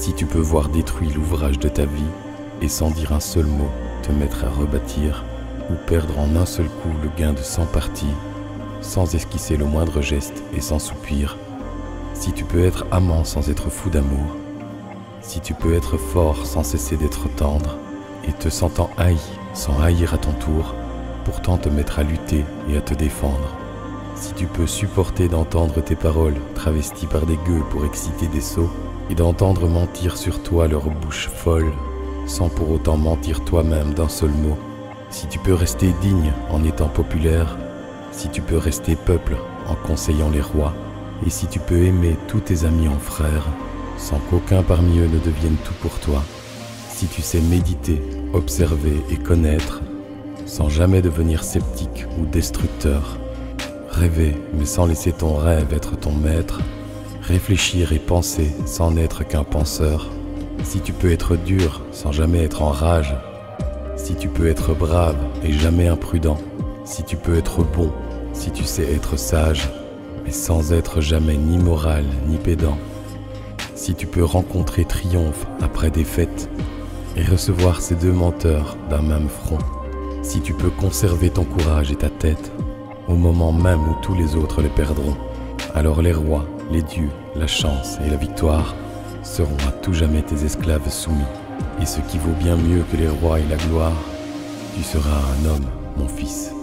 Si tu peux voir détruit l'ouvrage de ta vie, et sans dire un seul mot, te mettre à rebâtir, ou perdre en un seul coup le gain de 100 parties, sans esquisser le moindre geste et sans soupir, si tu peux être amant sans être fou d'amour, si tu peux être fort sans cesser d'être tendre, et te sentant haï sans haïr à ton tour, pourtant te mettre à lutter et à te défendre, si tu peux supporter d'entendre tes paroles travesties par des gueux pour exciter des sots, et d'entendre mentir sur toi leur bouche folle, sans pour autant mentir toi-même d'un seul mot, si tu peux rester digne en étant populaire, si tu peux rester peuple en conseillant les rois, et si tu peux aimer tous tes amis en frères, sans qu'aucun parmi eux ne devienne tout pour toi, si tu sais méditer, observer et connaître, sans jamais devenir sceptique ou destructeur, rêver mais sans laisser ton rêve être ton maître, réfléchir et penser sans n'être qu'un penseur, si tu peux être dur sans jamais être en rage, si tu peux être brave et jamais imprudent, si tu peux être bon, si tu sais être sage, mais sans être jamais ni moral ni pédant, si tu peux rencontrer triomphe après défaite et recevoir ces deux menteurs d'un même front, si tu peux conserver ton courage et ta tête au moment même où tous les autres les perdront, alors les rois, les dieux, la chance et la victoire seront à tout jamais tes esclaves soumis. Et ce qui vaut bien mieux que les rois et la gloire, tu seras un homme, mon fils.